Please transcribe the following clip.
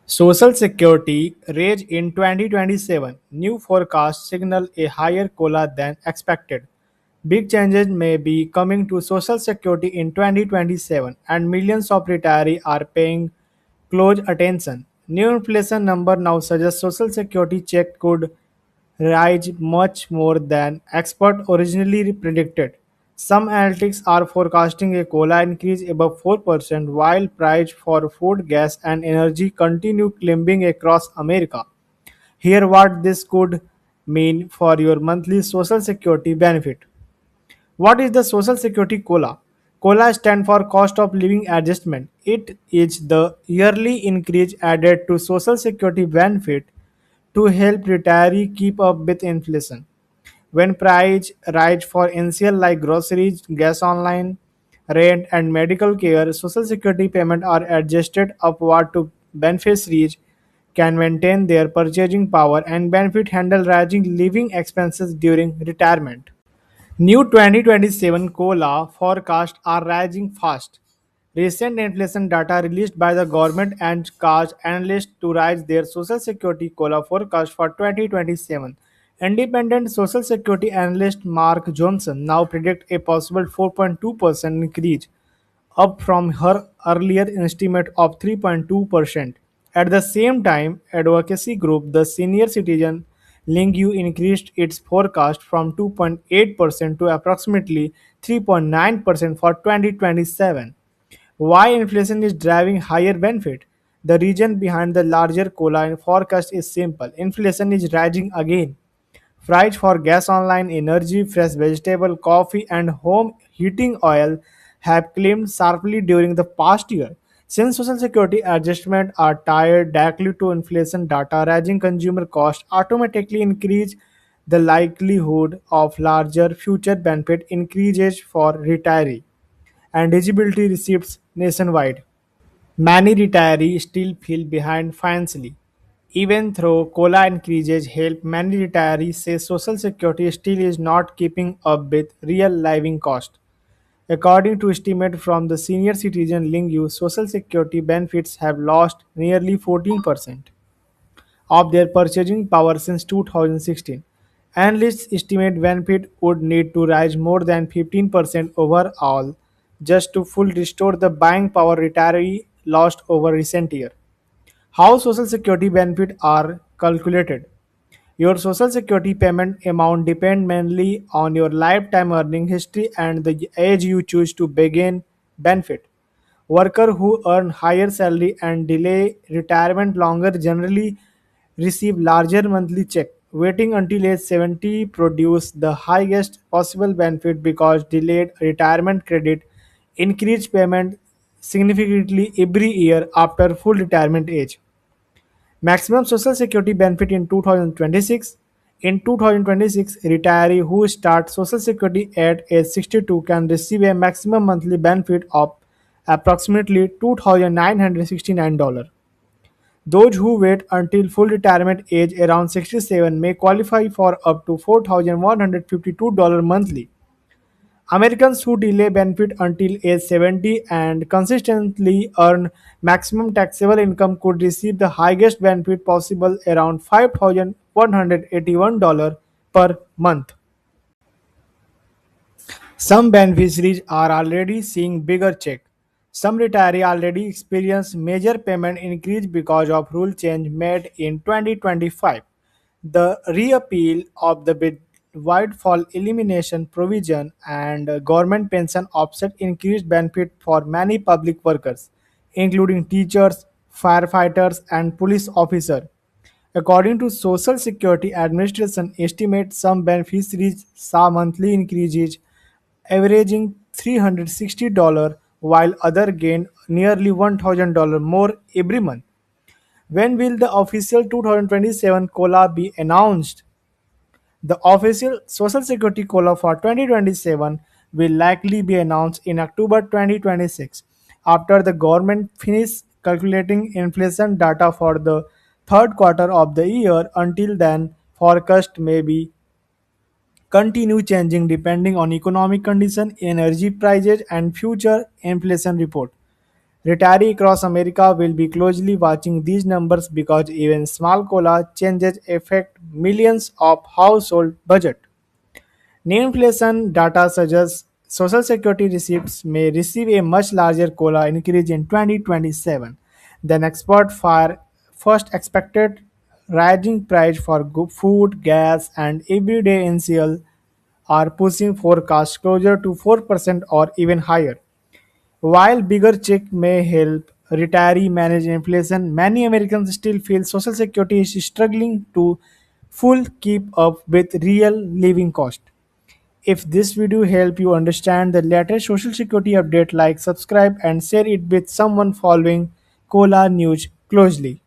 Social Security rage in 2027. New forecasts signal a higher COLA than expected. Big changes may be coming to Social Security in 2027, and millions of retirees are paying close attention. New inflation number now suggests Social Security check could rise much more than experts originally predicted. Some analytics are forecasting a cola increase above 4%, while prices for food, gas, and energy continue climbing across America. Here, what this could mean for your monthly Social Security benefit. What is the Social Security COLA? COLA stands for Cost of Living Adjustment. It is the yearly increase added to Social Security benefit to help retirees keep up with inflation. When prices rise for essentials like groceries, gas online, rent, and medical care, Social Security payments are adjusted upward to beneficiaries can maintain their purchasing power and benefit handle rising living expenses during retirement. New 2027 COLA forecasts are rising fast. Recent inflation data released by the government and caused analysts to raise their Social Security COLA forecast for 2027. Independent Social Security analyst Mark Johnson now predicts a possible 4.2% increase, up from her earlier estimate of 3.2%. At the same time, advocacy group the Senior Citizen Lingu increased its forecast from 2.8% to approximately 3.9% for 2027. Why inflation is driving higher benefit? The reason behind the larger COLA forecast is simple. Inflation is rising again. Prices for gas, online energy, fresh vegetable, coffee, and home heating oil have climbed sharply during the past year. Since Social Security adjustments are tied directly to inflation data, rising consumer costs automatically increase the likelihood of larger future benefit increases for retiree and disability receipts nationwide. Many retirees still feel behind financially. Even though COLA increases help, many retirees say Social Security still is not keeping up with real living costs. According to estimates from the Senior Citizen Lingu, Social Security benefits have lost nearly 14% of their purchasing power since 2016. Analysts estimate benefit would need to rise more than 15% overall just to fully restore the buying power retiree lost over recent years. How Social Security benefits are calculated. Your Social Security payment amount depends mainly on your lifetime earning history and the age you choose to begin benefit. Workers who earn higher salary and delay retirement longer generally receive larger monthly check. Waiting until age 70 produce the highest possible benefit because delayed retirement credit increase payment significantly every year after full retirement age. Maximum Social Security benefit in 2026. In 2026, retirees who start Social Security at age 62 can receive a maximum monthly benefit of approximately $2,969. Those who wait until full retirement age around 67 may qualify for up to $4,152 monthly. Americans who delay benefit until age 70 and consistently earn maximum taxable income could receive the highest benefit possible, around $5,181 per month. Some beneficiaries are already seeing bigger check. Some retirees already experience major payment increase because of rule change made in 2025. The repeal of the windfall elimination provision and government pension offset increased benefit for many public workers, including teachers, firefighters, and police officers. According to Social Security Administration estimates, some beneficiaries saw monthly increases averaging $360 while others gained nearly $1,000 more every month. When will the official 2027 COLA be announced? The official Social Security COLA for 2027 will likely be announced in October 2026 after the government finishes calculating inflation data for the third quarter of the year. Until then, forecast may be continue changing depending on economic condition, energy prices, and future inflation report. Retirees across America will be closely watching these numbers because even small COLA changes affect millions of household budget. New inflation data suggests Social Security receipts may receive a much larger COLA increase in 2027 than expert fire first expected. Rising price for food, gas, and everyday essentials are pushing forecasts closer to 4% or even higher. While bigger check may help retiree manage inflation, many Americans still feel Social Security is struggling to full keep up with real living cost. If this video helped you understand the latest Social Security update, like, subscribe, and share it with someone following Cola news closely.